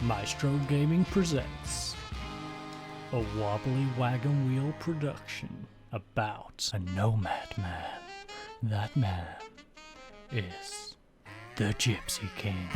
Maestro Gaming presents a wobbly wagon wheel production about a nomad man. That man is the Gypsy King.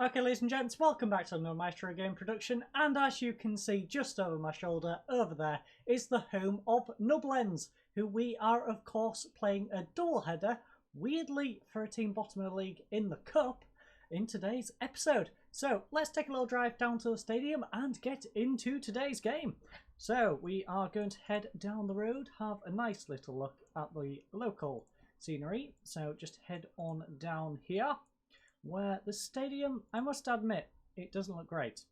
Okay, ladies and gents, welcome back to another Maestro Game production, and as you can see just over my shoulder over there is the home of Nublens, who we are of course playing a doubleheader, weirdly for a team bottom of the league in the cup, in today's episode. So let's take a little drive down to the stadium and get into today's game. So we are going to head down the road, have a nice little look at the local scenery. So just head on down here, where the stadium, I must admit, it doesn't look great.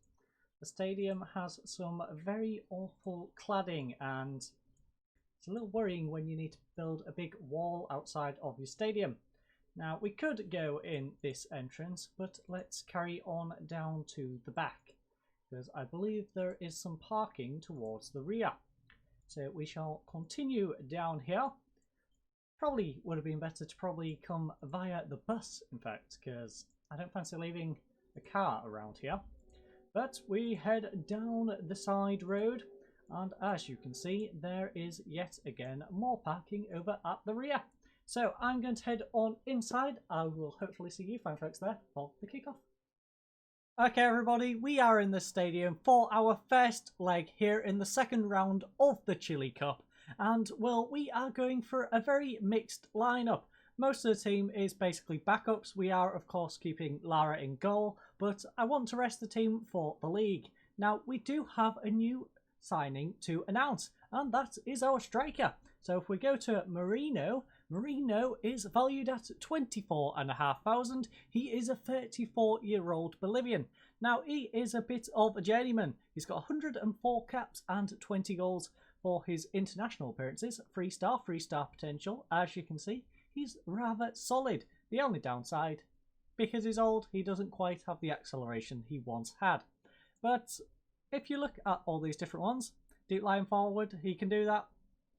The stadium has some very awful cladding, and it's a little worrying when you need to build a big wall outside of your stadium. Now, we could go in this entrance, but let's carry on down to the back, because I believe there is some parking towards the rear. So we shall continue down here. Probably would have been better to probably come via the bus, in fact, because I don't fancy leaving a car around here. But we head down the side road, and as you can see, there is yet again more parking over at the rear. So I'm going to head on inside. I will hopefully see you fine folks there for the kickoff. Okay everybody, we are in the stadium for our first leg here in the second round of the Chili Cup. And, well, we are going for a very mixed lineup. Most of the team is basically backups. We are, of course, keeping Lara in goal, but I want to rest the team for the league. Now, we do have a new signing to announce, and that is our striker. So if we go to Marino, Marino is valued at 24,500. He is a 34-year-old Bolivian. Now, he is a bit of a journeyman. He's got 104 caps and 20 goals for his international appearances. 3-star potential. As you can see, he's rather solid. The only downside, because he's old, he doesn't quite have the acceleration he once had. But if you look at all these different ones, deep line forward, he can do that.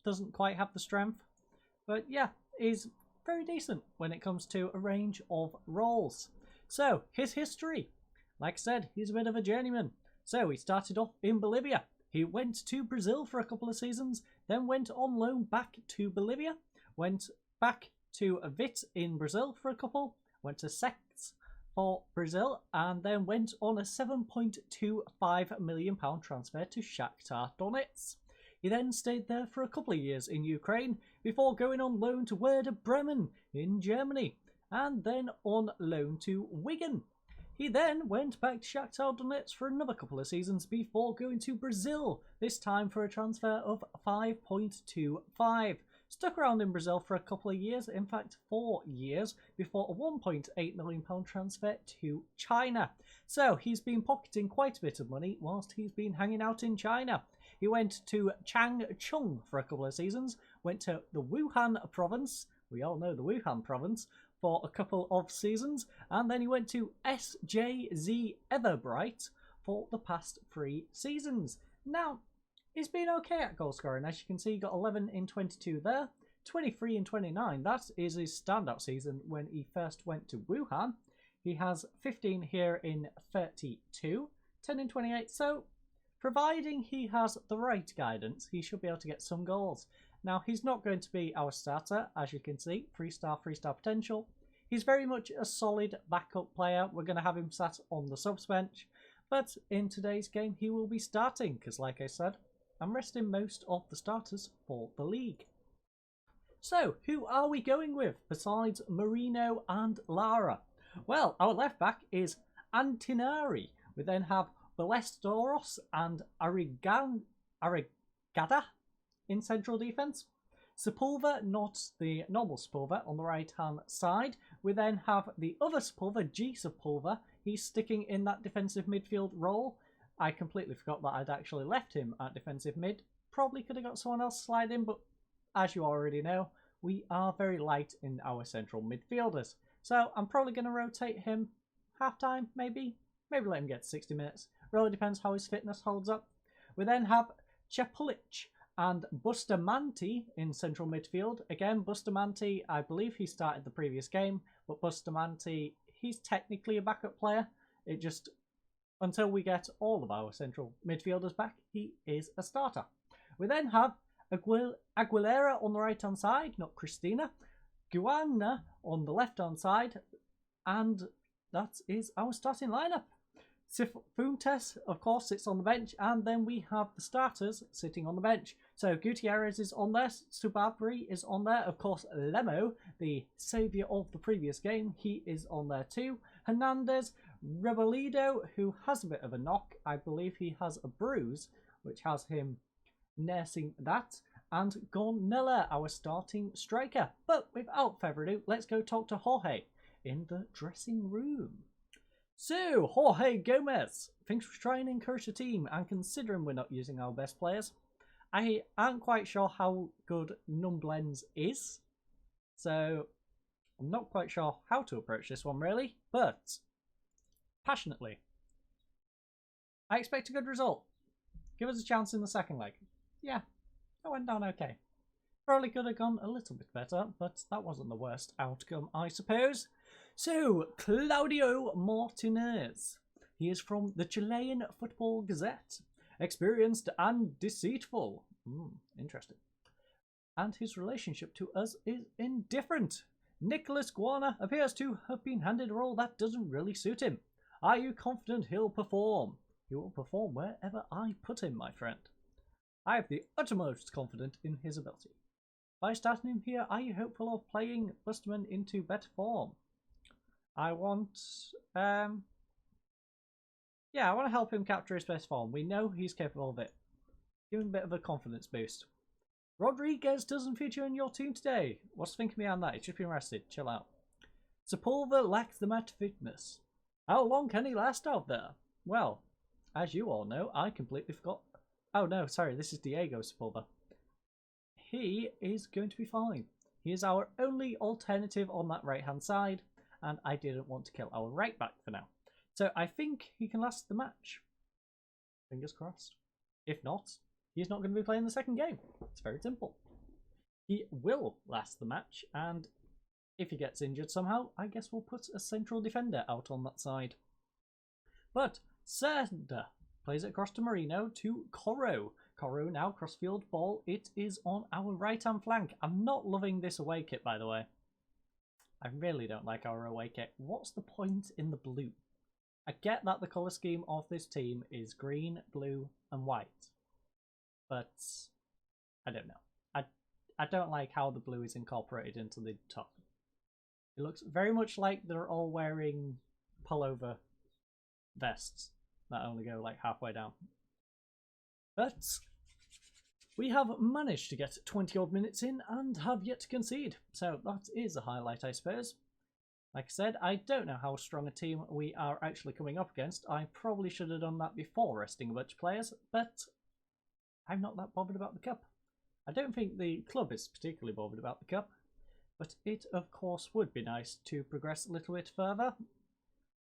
Doesn't quite have the strength. But yeah, is very decent when it comes to a range of roles. So, his history. Like I said, he's a bit of a journeyman. So, he started off in Bolivia. He went to Brazil for a couple of seasons, then went on loan back to Bolivia, went back to Vit in Brazil for a couple, went to Sex for Brazil, and then went on a £7.25 million transfer to Shakhtar Donetsk. He then stayed there for a couple of years in Ukraine before going on loan to Werder Bremen in Germany, and then on loan to Wigan. He then went back to Shakhtar Donetsk for another couple of seasons before going to Brazil, this time for a transfer of 5.25. Stuck around in Brazil for a couple of years, in fact 4 years, before a £1.8 million transfer to China. So he's been pocketing quite a bit of money whilst he's been hanging out in China. He went to Changchun for a couple of seasons, went to the Wuhan province, we all know the Wuhan province, for a couple of seasons, and then he went to SJZ Everbright for the past 3 seasons. Now, he's been okay at goal scoring. As you can see, he got 11 in 22 there, 23 in 29. That is his standout season when he first went to Wuhan. He has 15 here in 32, 10 in 28. So, providing he has the right guidance, he should be able to get some goals. Now, he's not going to be our starter, as you can see, 3-star potential. He's very much a solid backup player. We're going to have him sat on the subs bench. But in today's game, he will be starting, because like I said, I'm resting most of the starters for the league. So, who are we going with besides Marino and Lara? Well, our left back is Antinari. We then have Ballesteros and Arigada in central defence. Sepulveda, not the normal Sepulveda, on the right hand side. We then have the other Sepulveda, G Sepulveda. He's sticking in that defensive midfield role. I completely forgot that I'd actually left him at defensive mid. Probably could have got someone else slide in, but as you already know, we are very light in our central midfielders. So I'm probably going to rotate him half-time, maybe. Maybe let him get 60 minutes. Really depends how his fitness holds up. We then have Chepulich And Bustamante in central midfield. Again, Bustamante, I believe he started the previous game, but Bustamante, he's technically a backup player. It just, until we get all of our central midfielders back, he is a starter. We then have Aguilera on the right-hand side, not Cristina. Guana on the left-hand side, and that is our starting lineup. Cifuentes, of course, sits on the bench, and then we have the starters sitting on the bench. So Gutierrez is on there, Subabri is on there, of course Lemo, the saviour of the previous game, he is on there too. Hernandez, Rebolido, who has a bit of a knock, I believe he has a bruise, which has him nursing that, and Gornella, our starting striker. But without further ado, let's go talk to Jorge in the dressing room. So, Jorge Gomez, thanks for trying to encourage the team, and considering we're not using our best players, I aren't quite sure how good Numblens is, so I'm not quite sure how to approach this one really, but passionately, I expect a good result. Give us a chance in the second leg. Yeah, that went down okay. Probably could have gone a little bit better, but that wasn't the worst outcome, I suppose. So, Claudio Martinez. He is from the Chilean Football Gazette. Experienced and deceitful. Interesting. And his relationship to us is indifferent. Nicholas Guana appears to have been handed a role that doesn't really suit him. Are you confident he'll perform? He will perform wherever I put him, my friend. I have the utmost confidence in his ability. By starting him here, are you hopeful of playing Busterman into better form? I want, I want to help him capture his best form. We know he's capable of it. Give him a bit of a confidence boost. Rodriguez doesn't feature in your team today. What's thinking behind that? He's just been rested. Chill out. Sepulveda lacks the match fitness. How long can he last out there? Well, as you all know, I completely forgot. Oh no, sorry, this is Diego Sepulveda. He is going to be fine. He is our only alternative on that right-hand side, and I didn't want to kill our right back for now. So I think he can last the match. Fingers crossed. If not, he's not going to be playing the second game. It's very simple. He will last the match, and if he gets injured somehow, I guess we'll put a central defender out on that side. But Serda plays it across to Marino to Corro. Corro now crossfield ball. It is on our right-hand flank. I'm not loving this away kit, by the way. I really don't like our away kit. What's the point in the blue? I get that the colour scheme of this team is green, blue and white. But I don't know. I don't like how the blue is incorporated into the top. It looks very much like they're all wearing pullover vests that only go like halfway down. But we have managed to get 20 odd minutes in and have yet to concede. So that is a highlight, I suppose. Like I said, I don't know how strong a team we are actually coming up against. I probably should have done that before resting a bunch of players, but I'm not that bothered about the cup. I don't think the club is particularly bothered about the cup, but it of course would be nice to progress a little bit further.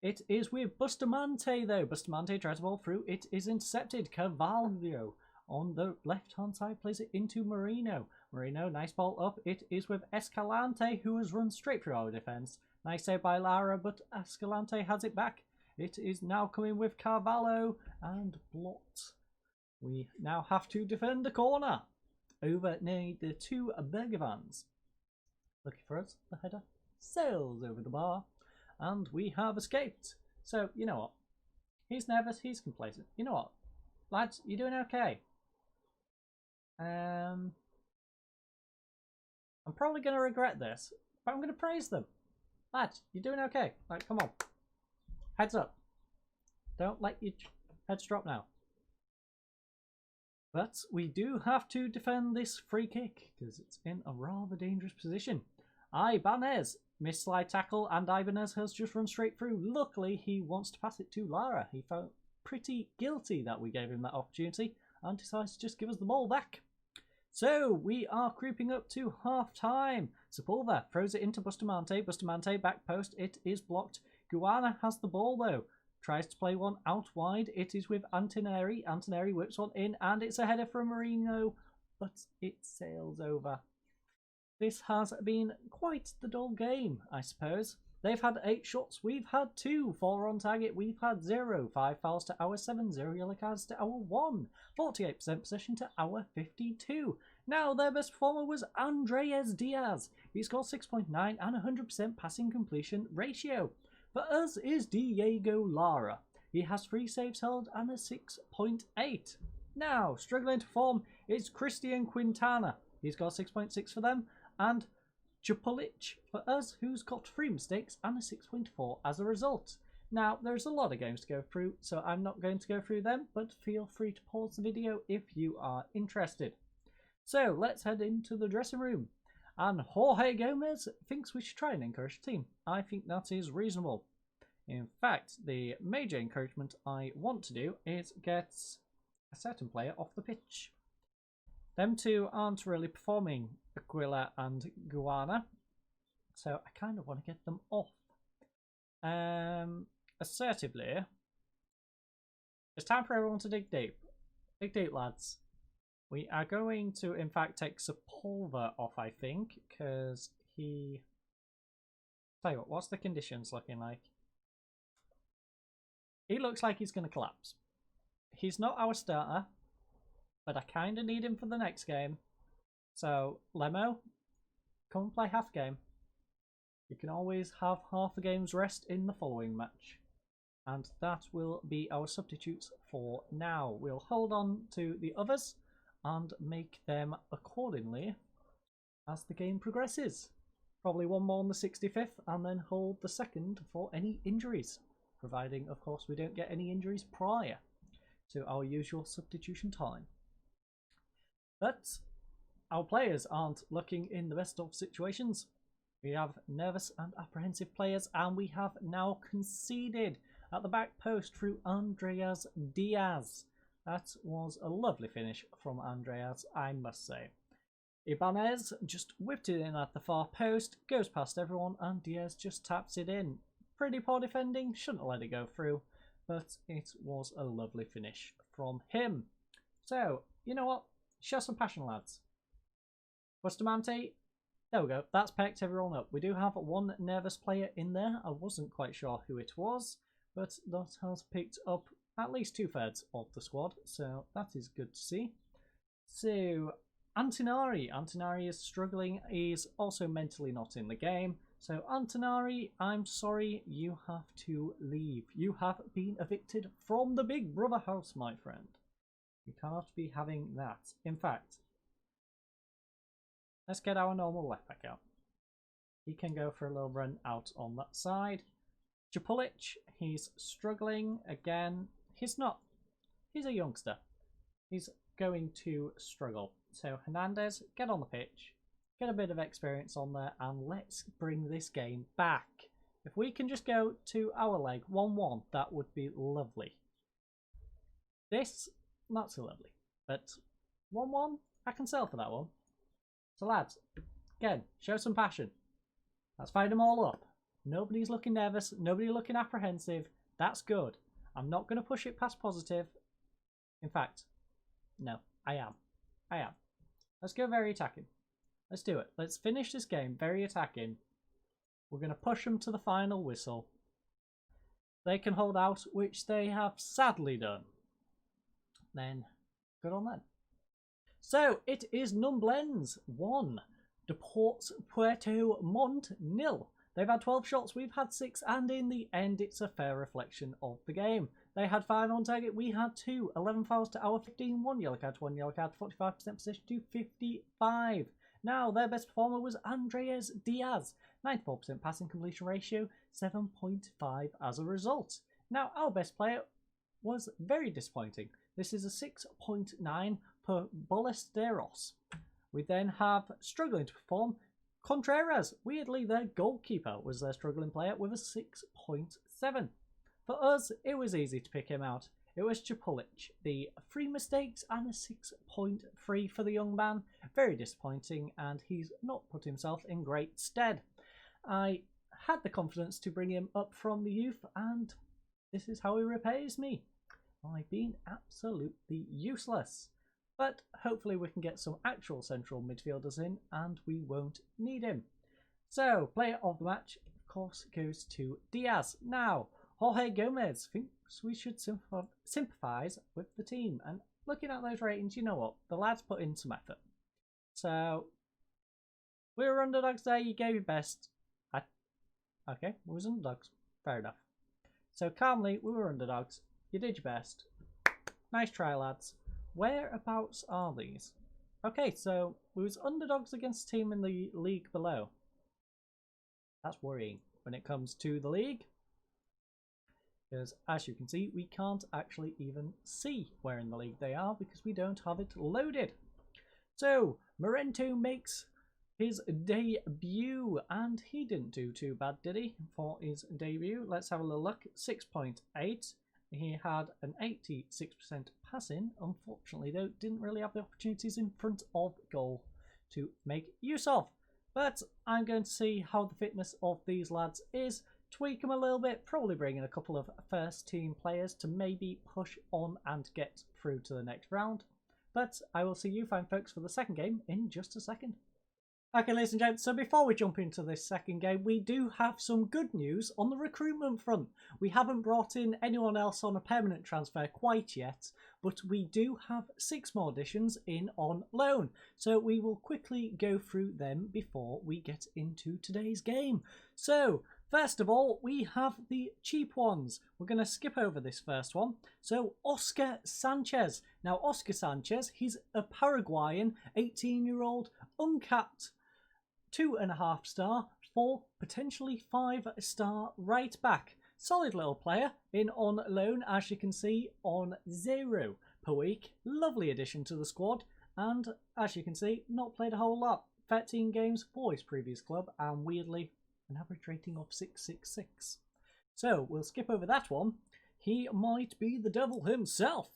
It is with Bustamante though. Bustamante tries the ball through. It is intercepted. Carvalho on the left-hand side plays it into Marino. Marino, nice ball up. It is with Escalante, who has run straight through our defence. Nice save by Lara, but Escalante has it back. It is now coming with Carvalho and blocked. We now have to defend the corner. Over near the two Bergavans. Looking for us. The header sails over the bar. And we have escaped. So, you know what? He's nervous, he's complacent. You know what? Lads, you're doing okay. I'm probably going to regret this, but I'm going to praise them. Lads, you're doing okay. Like, come on. Heads up. Don't let your heads drop now. But we do have to defend this free kick, because it's in a rather dangerous position. Ibanez. Missed slide tackle, and Ibanez has just run straight through. Luckily, he wants to pass it to Lara. He felt pretty guilty that we gave him that opportunity and decides to just give us the ball back. So, we are creeping up to half-time. Sepulveda throws it into Bustamante. Bustamante, back post. It is blocked. Guana has the ball, though. Tries to play one out wide. It is with Antineri. Antineri whips one in, and it's a header from Marino. but it sails over. This has been quite the dull game, I suppose. They've had 8 shots, we've had 2, 4 on target, we've had 0, 5 fouls to our 7, 0 yellow cards to our 1, 48% possession to our 52. Now, their best performer was Andreas Diaz. He scored 6.9 and 100% passing completion ratio. For us is Diego Lara. He has 3 saves held and a 6.8. Now, struggling to form is Christian Quintana. He's got 6.6 for them, and Jupulic for us, who's got 3 mistakes and a 6.4 as a result. Now, there's a lot of games to go through, so I'm not going to go through them, but feel free to pause the video if you are interested. So, let's head into the dressing room. And Jorge Gomez thinks we should try and encourage the team. I think that is reasonable. In fact, the major encouragement I want to do is get a certain player off the pitch. Them two aren't really performing, Aquila and Guana, so I kind of want to get them off. Assertively, it's time for everyone to dig deep. Dig deep, lads. We are going to, in fact, take Sepulveda off, I think, because he... Tell you what, what's the conditions looking like? He looks like he's going to collapse. He's not our starter, but I kind of need him for the next game. So, Lemo, come and play half game. You can always have half a game's rest in the following match. And that will be our substitutes for now. We'll hold on to the others and make them accordingly as the game progresses. Probably one more on the 65th and then hold the second for any injuries. Providing, of course, we don't get any injuries prior to our usual substitution time. But our players aren't looking in the best of situations. We have nervous and apprehensive players, and we have now conceded at the back post through Andreas Diaz. That was a lovely finish from Andreas, I must say. Ibanez just whipped it in at the far post, goes past everyone, and Diaz just taps it in. Pretty poor defending, shouldn't have let it go through, but it was a lovely finish from him. So, you know what? Show some passion, lads. Bustamante, there we go. That's pecked everyone up. We do have one nervous player in there. I wasn't quite sure who it was, but that has picked up at least 2/3 of the squad, so that is good to see. So, Antinari is struggling. He's also mentally not in the game. So, Antinari, I'm sorry, you have to leave. You have been evicted from the Big Brother house, my friend. You cannot be having that. In fact, let's get our normal left back out. He can go for a little run out on that side. Jupulic, he's struggling again. He's a youngster. He's going to struggle. So Hernandez, get on the pitch. Get a bit of experience on there and let's bring this game back. If we can just go to our leg 1-1, that would be lovely. This, not so lovely. But 1-1, I can sell for that one. So lads, again, show some passion. Let's fire them all up. Nobody's looking nervous. Nobody looking apprehensive. That's good. I'm not going to push it past positive. In fact, no, I am. Let's go very attacking. Let's do it. Let's finish this game very attacking. We're going to push them to the final whistle. They can hold out, which they have sadly done. Then, good on them. So, it is Numblen's 1. Deportes Puerto Montt 0. They've had 12 shots, we've had 6, and in the end, it's a fair reflection of the game. They had 5 on target, we had 2. 11 fouls to our 15, 1 yellow card, 1 yellow card, 45% possession to 55. Now, their best performer was Andreas Diaz. 94% passing completion ratio, 7.5 as a result. Now, our best player was very disappointing. This is a 6.9 per Ballesteros. We then have, struggling to perform, Contreras. Weirdly, their goalkeeper was their struggling player with a 6.7. For us, it was easy to pick him out. It was Jupulic. The 3 mistakes and a 6.3 for the young man. Very disappointing, and he's not put himself in great stead. I had the confidence to bring him up from the youth, and this is how he repays me. By being absolutely useless. but hopefully we can get some actual central midfielders in and we won't need him. So, player of the match, of course, goes to Diaz. Now, Jorge Gomez thinks we should sympathise with the team. And looking at those ratings, you know what? The lads put in some effort. So, we were underdogs there. You gave your best. Okay, we was underdogs. Fair enough. So, calmly, we were underdogs. You did your best. Nice try, lads. Whereabouts are these? Okay, so we was underdogs against a team in the league below. That's worrying when it comes to the league. Because as you can see, we can't actually even see where in the league they are because we don't have it loaded. So, Morento makes his debut, and he didn't do too bad, did he, for his debut? Let's have a little look. 6.8. He had an 86% passing. Unfortunately, though, didn't really have the opportunities in front of goal to make use of. But I'm going to see how the fitness of these lads is, tweak them a little bit, probably bring in a couple of first team players to maybe push on and get through to the next round. But I will see you fine folks for the second game in just a second. Okay, ladies and gents, so before we jump into this second game, we do have some good news on the recruitment front. We haven't brought in anyone else on a permanent transfer quite yet, but we do have 6 more additions in on loan. So we will quickly go through them before we get into today's game. So, first of all, we have the cheap ones. We're going to skip over this first one. So, Oscar Sanchez. Now, Oscar Sanchez, he's a Paraguayan 18-year-old uncapped 2.5 star for potentially 5-star right back. Solid little player in on loan, as you can see, on 0 per week. Lovely addition to the squad, and as you can see, not played a whole lot. 13 games for his previous club, and weirdly, an average rating of 666. So we'll skip over that one. He might be the devil himself.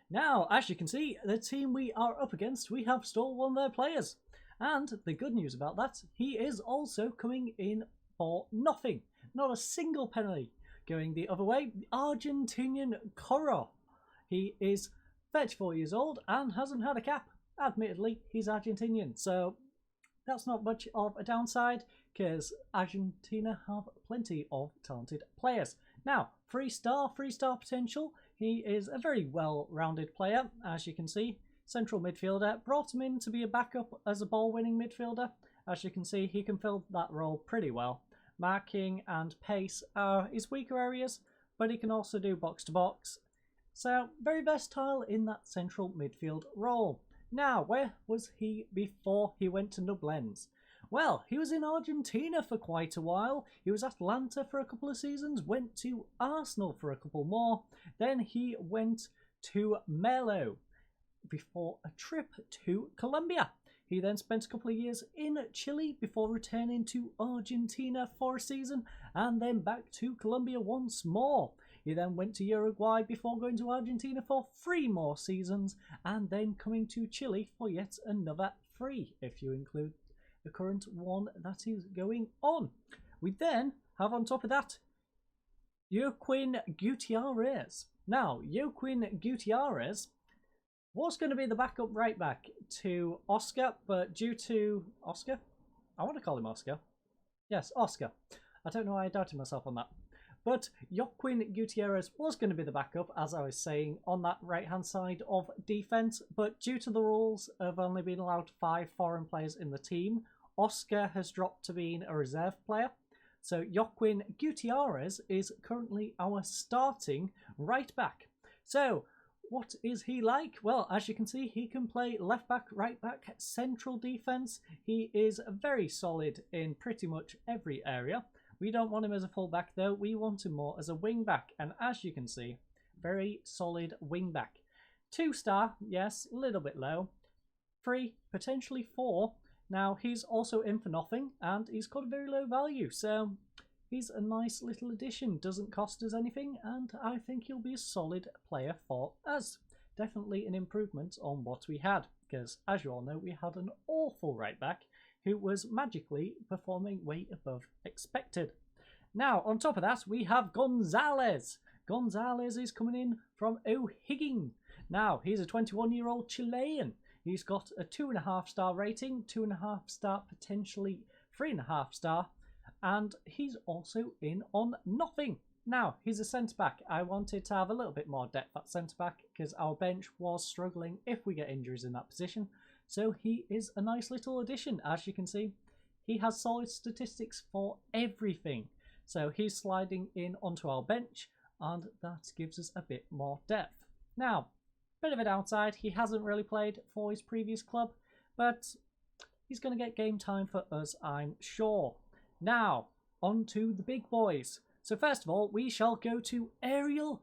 Now, as you can see, the team we are up against, we have stole one of their players. And the good news about that, he is also coming in for nothing. Not a single penalty going the other way. Argentinian Coro. He is 34 years old and hasn't had a cap. Admittedly, he's Argentinian, so that's not much of a downside because Argentina have plenty of talented players. Now, 3-star potential. He is a very well-rounded player, as you can see. Central midfielder, brought him in to be a backup as a ball-winning midfielder. As you can see, he can fill that role pretty well. Marking and pace are his weaker areas, but he can also do box-to-box. So, very versatile in that central midfield role. Now, where was he before he went to Nublens? Well, he was in Argentina for quite a while. He was at Atlanta for a couple of seasons, went to Arsenal for a couple more. Then he went to Melo before a trip to Colombia. He then spent a couple of years in Chile before returning to Argentina for a season and then back to Colombia once more. He then went to Uruguay before going to Argentina for 3 more seasons and then coming to Chile for yet another 3 if you include the current one that is going on. We then have on top of that Quinn Gutierrez. Now, Quinn Gutierrez was going to be the backup right back to Oscar, but due to Oscar? I want to call him Oscar. Yes, Oscar. I don't know why I doubted myself on that. But Quinn Gutierrez was going to be the backup, as I was saying, on that right-hand side of defence, but due to the rules of only being allowed 5 foreign players in the team, Oscar has dropped to being a reserve player. So Quinn Gutierrez is currently our starting right back. So, what is he like? Well, as you can see, he can play left back, right back, central defence. He is very solid in pretty much every area. We don't want him as a full back though. We want him more as a wing back. And as you can see, very solid wing back. 2-star, yes, a little bit low. 3, potentially 4. Now, he's also in for nothing and he's got a very low value. So, he's a nice little addition, doesn't cost us anything, and I think he'll be a solid player for us. Definitely an improvement on what we had, because as you all know, we had an awful right back who was magically performing way above expected. Now, on top of that, we have Gonzalez. Gonzalez is coming in from O'Higgins. Now, he's a 21-year-old Chilean. He's got a 2.5-star rating, 2.5-star, potentially 3.5-star, and he's also in on nothing. Now, he's a centre-back. I wanted to have a little bit more depth at centre-back because our bench was struggling if we get injuries in that position. So he is a nice little addition, as you can see. He has solid statistics for everything. So he's sliding in onto our bench, and that gives us a bit more depth. Now, bit of a downside, he hasn't really played for his previous club, but he's going to get game time for us, I'm sure. Now, on to the big boys. So first of all, we shall go to Ariel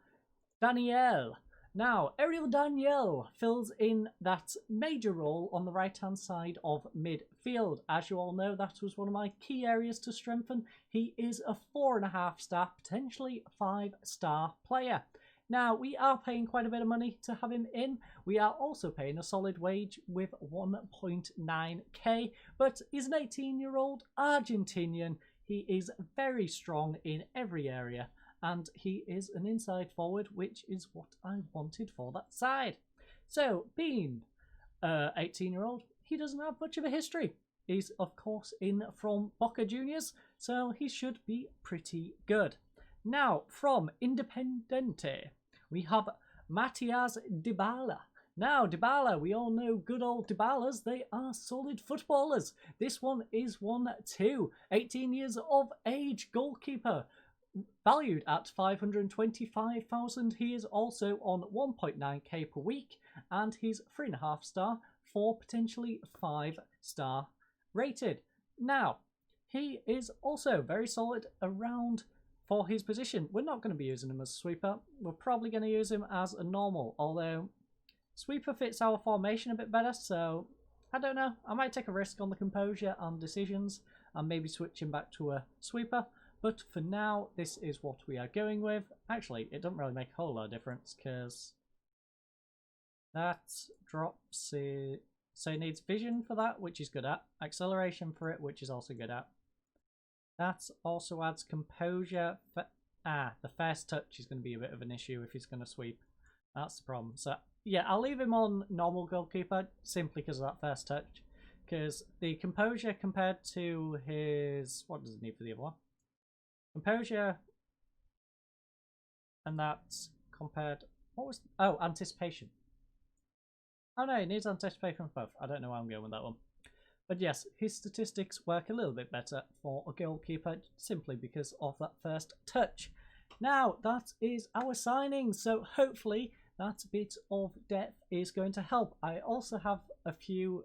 Daniel. Now, Ariel Daniel fills in that major role on the right-hand side of midfield. As you all know, that was one of my key areas to strengthen. He is a 4.5-star, potentially 5-star player. Now, we are paying quite a bit of money to have him in. We are also paying a solid wage with 1.9k, but he's an 18-year-old Argentinian. He is very strong in every area, and he is an inside forward, which is what I wanted for that side. So, being an 18-year-old, he doesn't have much of a history. He's, of course, in from Boca Juniors, so he should be pretty good. Now, from Independiente, we have Mattias Dibala. Now, Dibala, we all know good old Dibalas. They are solid footballers. This one is one too. 18 years of age, goalkeeper. Valued at 525,000. He is also on 1.9k per week, and he's 3.5-star for potentially 5-star rated. Now, he is also very solid around for his position. We're not going to be using him as a sweeper. We're probably going to use him as a normal, although sweeper fits our formation a bit better, so I don't know. I might take a risk on the composure and decisions and maybe switch him back to a sweeper. But for now, this is what we are going with. Actually, it doesn't really make a whole lot of difference because that drops it. So it needs vision for that, which is good at. Acceleration for it, which is also good at. That also adds composure. For, the first touch is going to be a bit of an issue if he's going to sweep. That's the problem. So yeah, I'll leave him on normal goalkeeper simply because of that first touch. Because the composure compared to his... What does it need for the other one? Composure. And that's compared... What was... Oh, anticipation. Oh no, it needs anticipation for both. I don't know why I'm going with that one. But yes, his statistics work a little bit better for a goalkeeper simply because of that first touch. Now, that is our signing, so hopefully that bit of depth is going to help. I also have a few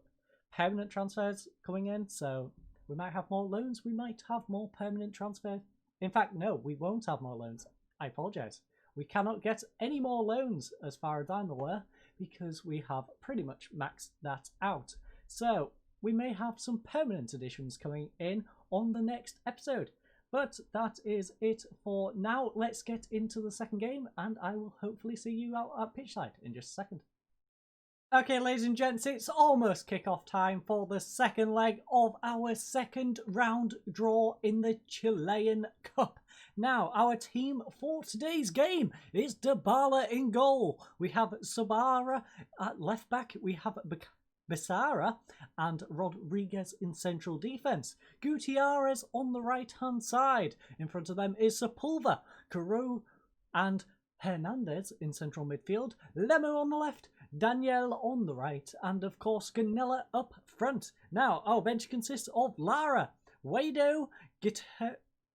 permanent transfers coming in, so we might have more loans, we might have more permanent transfers. In fact, no, we won't have more loans. I apologise. We cannot get any more loans as far as I'm aware because we have pretty much maxed that out. So, we may have some permanent additions coming in on the next episode. But that is it for now. Let's get into the second game, and I will hopefully see you out at pitchside in just a second. Okay, ladies and gents, it's almost kick-off time for the second leg of our second round draw in the Chilean Cup. Now, our team for today's game is Dibala in goal. We have Sabara at left back. We have Becerra and Rodriguez in central defence. Gutierrez on the right-hand side. In front of them is Sepulveda, Caro and Hernandez in central midfield. Lemo on the left, Daniel on the right, and of course Ganella up front. Now, our bench consists of Lara, Guaido,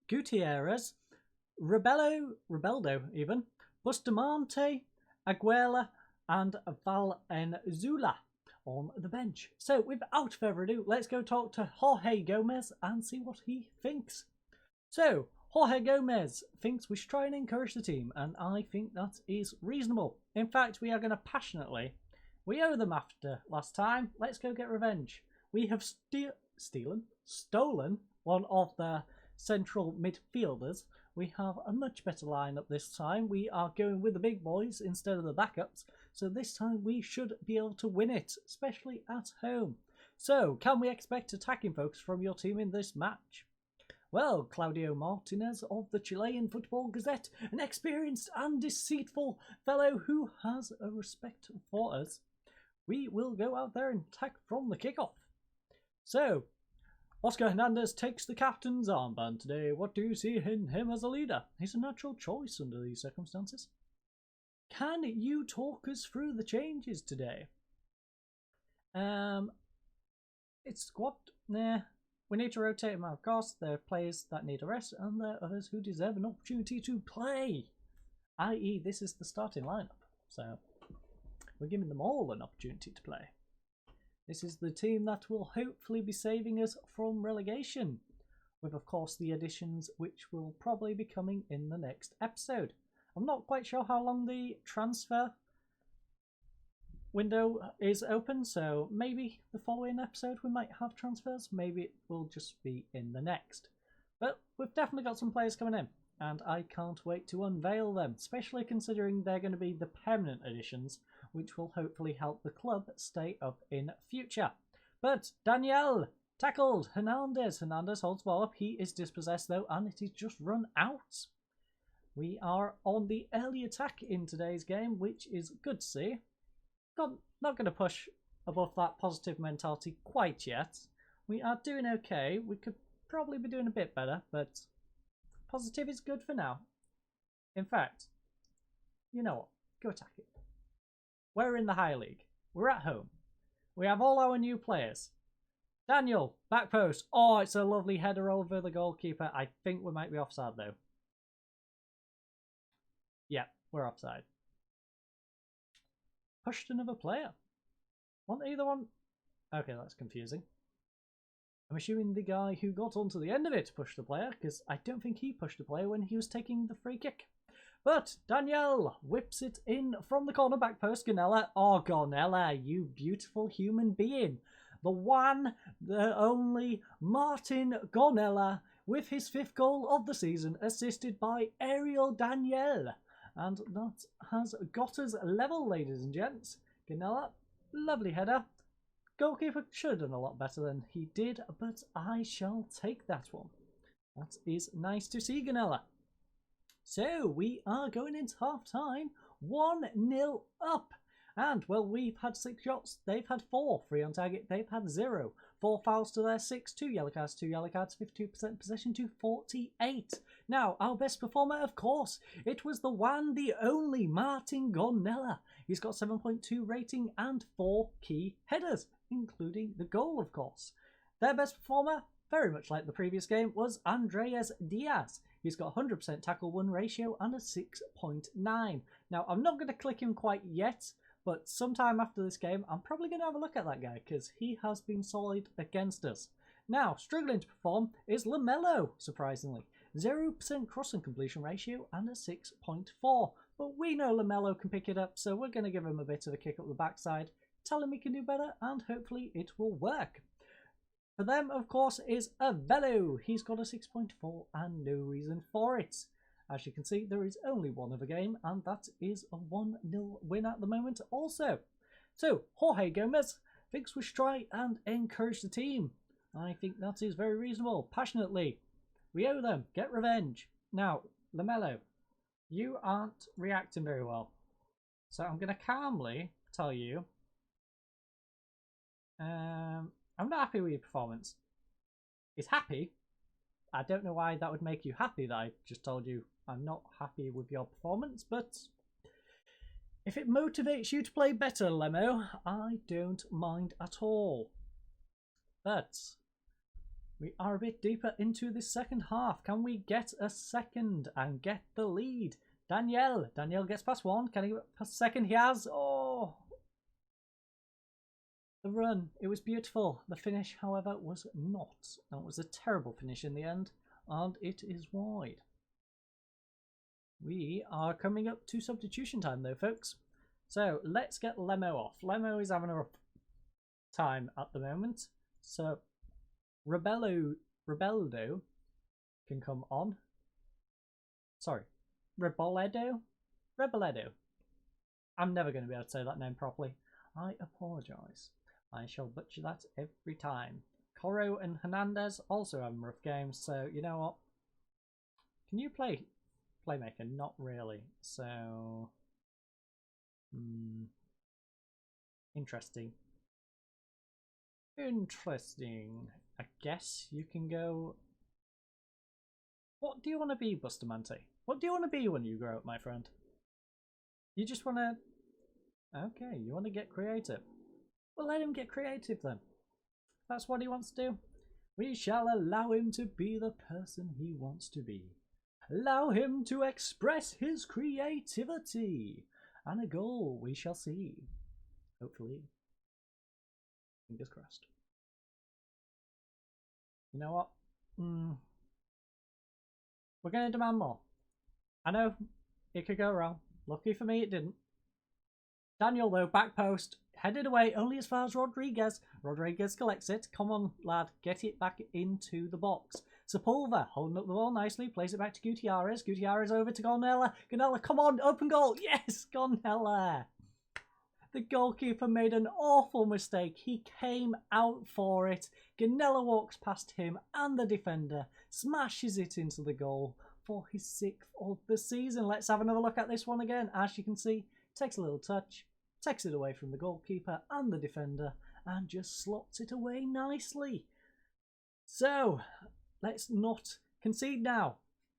Gutierrez, Rebeldo even, Bustamante, Aguela, and Valenzuela on the bench. So without further ado, let's go talk to Jorge Gomez and see what he thinks. So Jorge Gomez thinks we should try and encourage the team, and I think that is reasonable. In fact, we are going to passionately, we owe them after last time, let's go get revenge. We have stolen one of the central midfielders. We have a much better lineup this time. We are going with the big boys instead of the backups. So this time we should be able to win it, especially at home. So, can we expect attacking focus from your team in this match? Well, Claudio Martinez of the Chilean Football Gazette, an experienced and deceitful fellow who has a respect for us. We will go out there and attack from the kickoff. So, Oscar Hernandez takes the captain's armband today. What do you see in him as a leader? He's a natural choice under these circumstances. Can you talk us through the changes today? It's squad. Nah. We need to rotate them out, of course. There are players that need a rest, and there are others who deserve an opportunity to play. I.e., this is the starting lineup. So, we're giving them all an opportunity to play. This is the team that will hopefully be saving us from relegation. With, of course, the additions which will probably be coming in the next episode. I'm not quite sure how long the transfer window is open, so maybe the following episode we might have transfers, maybe it will just be in the next. But we've definitely got some players coming in, and I can't wait to unveil them, especially considering they're going to be the permanent additions, which will hopefully help the club stay up in future. But Daniel tackled Hernandez. Hernandez holds ball up. He is dispossessed though, and it is just run out. We are on the early attack in today's game, which is good to see. Not going to push above that positive mentality quite yet. We are doing okay. We could probably be doing a bit better, but positive is good for now. In fact, you know what? Go attack it. We're in the high league. We're at home. We have all our new players. Daniel, back post. Oh, it's a lovely header over the goalkeeper. I think we might be offside though. Yeah, we're offside. Pushed another player. Want either one? Okay, that's confusing. I'm assuming the guy who got onto the end of it pushed the player, because I don't think he pushed the player when he was taking the free kick. But Daniel whips it in from the corner back post. Gonella. Oh, Gonella, you beautiful human being. The one, the only Martin Gonella with his 5th goal of the season, assisted by Ariel Daniel. And that has got us level, ladies and gents. Gonella, lovely header. Goalkeeper should have done a lot better than he did, but I shall take that one. That is nice to see, Gonella. So, we are going into half-time, 1-0 up. And, well, we've had 6 shots, they've had 4. 3 on target, they've had 0. 4 fouls to their 6, 2 yellow cards, 52% possession to 48. Now, our best performer, of course, it was the one, the only Martin Gonella. He's got 7.2 rating and 4 key headers, including the goal, of course. Their best performer, very much like the previous game, was Andreas Diaz. He's got 100% tackle-win ratio and a 6.9. Now, I'm not going to click him quite yet, but sometime after this game, I'm probably going to have a look at that guy because he has been solid against us. Now, struggling to perform is Lamelo, surprisingly. 0% crossing completion ratio and a 6.4. But we know Lamelo can pick it up, so we're going to give him a bit of a kick up the backside, tell him he can do better, and hopefully it will work. For them, of course, is Avello. He's got a 6.4 and no reason for it. As you can see, there is only one other game, and that is a 1-0 win at the moment also. So, Jorge Gomez thinks we should try and encourage the team. I think that is very reasonable. Passionately. We owe them. Get revenge. Now, Lamelo, you aren't reacting very well. So I'm going to calmly tell you, I'm not happy with your performance. He's happy. I don't know why that would make you happy that I just told you I'm not happy with your performance, but if it motivates you to play better, Lemo, I don't mind at all. But we are a bit deeper into the second half. Can we get a second and get the lead? Daniel gets past one. Can he get past second? He has. Oh, the run. It was beautiful. The finish, however, was not. That was a terrible finish in the end, and it is wide. We are coming up to substitution time though, folks. So let's get Lemo off. Lemo is having a rough time at the moment. So Rebeldo can come on. Sorry, Reboledo? I'm never going to be able to say that name properly. I apologise. I shall butcher that every time. Coro and Hernandez also having rough games, so you know what? Can you play Playmaker? Not really. So, interesting. Interesting. I guess you can go. What do you want to be, Bustamante? What do you want to be when you grow up, my friend? You just want to. Okay, you want to get creative. Well, let him get creative then. If that's what he wants to do. We shall allow him to be the person he wants to be. Allow him to express his creativity. And a goal we shall see. Hopefully. Fingers crossed. You know what? We're going to demand more. I know it could go wrong. Lucky for me it didn't. Daniel though, back post. Headed away only as far as Rodriguez. Rodriguez collects it. Come on, lad. Get it back into the box. Sepulveda holding up the ball nicely. Plays it back to Gutierrez. Gutierrez over to Gonella. Gonella, come on. Open goal. Yes, Gonella. The goalkeeper made an awful mistake. He came out for it. Gonella walks past him and the defender. Smashes it into the goal for his 6th of the season. Let's have another look at this one again. As you can see, takes a little touch. Takes it away from the goalkeeper and the defender and just slots it away nicely. So, let's not concede now.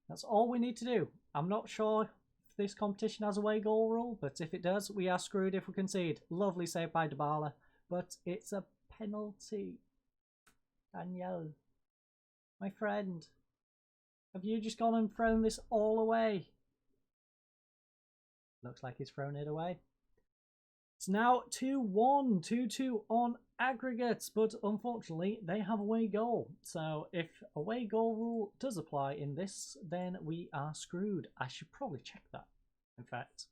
That's all we need to do. I'm not sure if this competition has a away goal rule, but if it does, we are screwed if we concede. Lovely save by Dibala, but it's a penalty. Daniel, my friend, have you just gone and thrown this all away? Looks like he's thrown it away. It's now 2-1, 2-2 on aggregates, but unfortunately they have away goal. So if away goal rule does apply in this, then we are screwed. I should probably check that, in fact,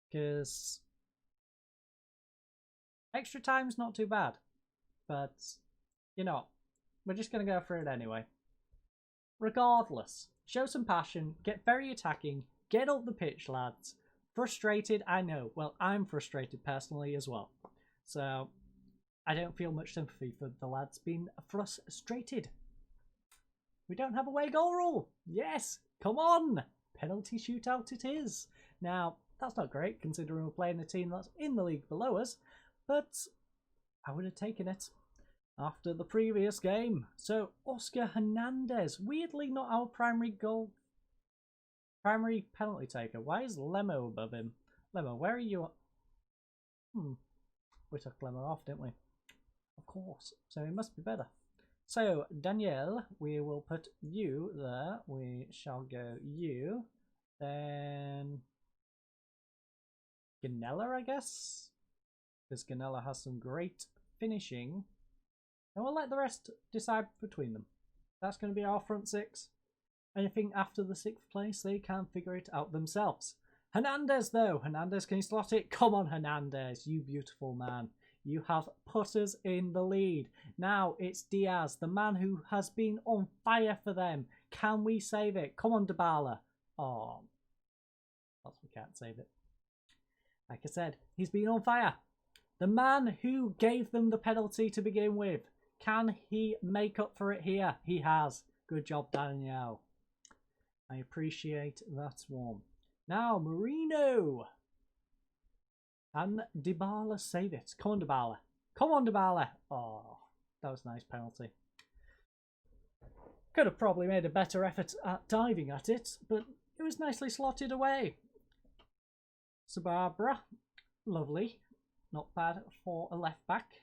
because extra time's not too bad. But, you know, we're just going to go for it anyway. Regardless, show some passion, get very attacking, get up the pitch, lads. Frustrated, I know. Well, I'm frustrated personally as well. So, I don't feel much sympathy for the lads being frustrated. We don't have a away goal rule. Yes, come on. Penalty shootout it is. Now, that's not great considering we're playing a team that's in the league below us. But I would have taken it after the previous game. So, Oscar Hernandez. Weirdly not our primary penalty taker. Why is Lemo above him? Lemo, where are you? We took Lemo off, didn't we? Of course. So he must be better. So, Daniel, we will put you there. We shall go you. Then Gonella, I guess? Because Gonella has some great finishing. And we'll let the rest decide between them. That's going to be our front 6. Anything after the 6th place, they can figure it out themselves. Hernandez, though. Hernandez, can you slot it? Come on, Hernandez, you beautiful man. You have put us in the lead. Now it's Diaz, the man who has been on fire for them. Can we save it? Come on, Dibala. Oh, we can't save it. Like I said, he's been on fire. The man who gave them the penalty to begin with. Can he make up for it here? He has. Good job, Daniel. I appreciate that one. Now, Marino. And Dibala save it. Come on, Dibala. Come on, Dibala. Oh, that was a nice penalty. Could have probably made a better effort at diving at it, but it was nicely slotted away. Sababra. Lovely. Not bad for a left back.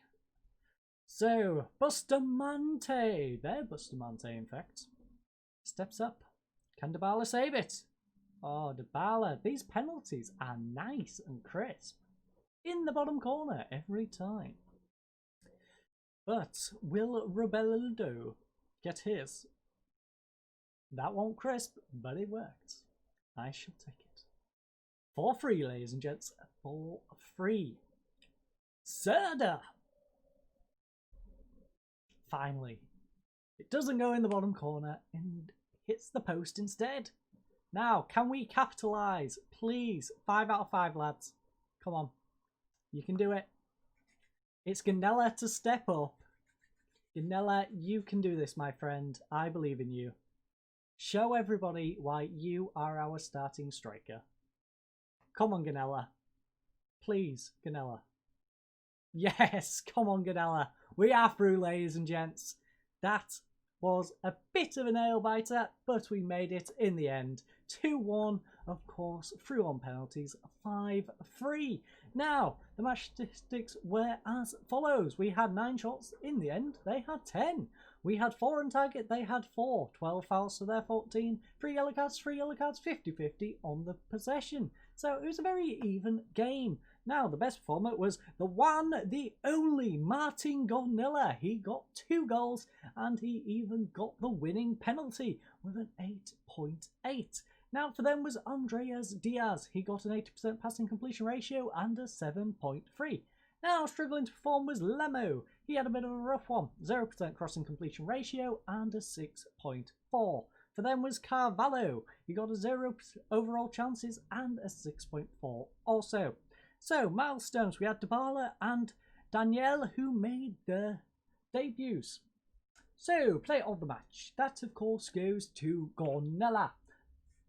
So, Bustamante. There, Bustamante, in fact. Steps up. Can Dibala save it? Oh, Dibala. These penalties are nice and crisp. In the bottom corner every time. But will Robeldo get his? That won't crisp, but it worked. I shall take it. For free, ladies and gents. For free. Serda! Finally. It doesn't go in the bottom corner and hits the post instead. Now, can we capitalise? Please. 5 out of 5, lads. Come on. You can do it. It's Gonella to step up. Ganella, you can do this, my friend. I believe in you. Show everybody why you are our starting striker. Come on, Ganella. Please, Ganella. Yes, come on, Ganella. We are through, ladies and gents. That was a bit of a nail-biter, but we made it in the end. 2-1, of course, through on penalties, 5-3. Now, the match statistics were as follows. We had 9 shots in the end, they had 10. We had 4 on target, they had 4. 12 fouls to their 14. 3 yellow cards, 50-50 on the possession. So it was a very even game. Now, the best performer was the one, the only Martin Ganella. He got 2 goals and he even got the winning penalty with an 8.8. Now, for them was Andreas Diaz. He got an 80% passing completion ratio and a 7.3. Now, struggling to perform was Lemo. He had a bit of a rough one, 0% crossing completion ratio and a 6.4. For them was Carvalho. He got a 0 overall chances and a 6.4 also. So, Milestones, we had Dibala and Daniel who made their debuts. So, player of the match. That, of course, goes to Ganella.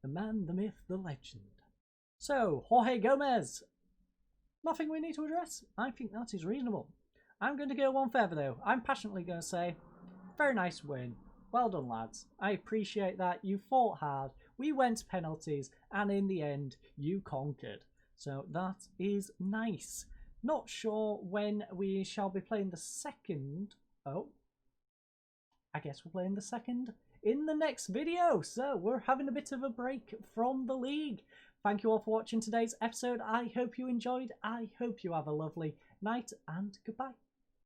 The man, the myth, the legend. So, Jorge Gomez. Nothing we need to address. I think that is reasonable. I'm going to go one further though. I'm passionately going to say, very nice win. Well done, lads. I appreciate that. You fought hard. We went to penalties. And in the end, you conquered. So that is nice. Not sure when we shall be playing the second. Oh, I guess we're playing the second in the next video. So we're having a bit of a break from the league. Thank you all for watching today's episode. I hope you enjoyed. I hope you have a lovely night and goodbye.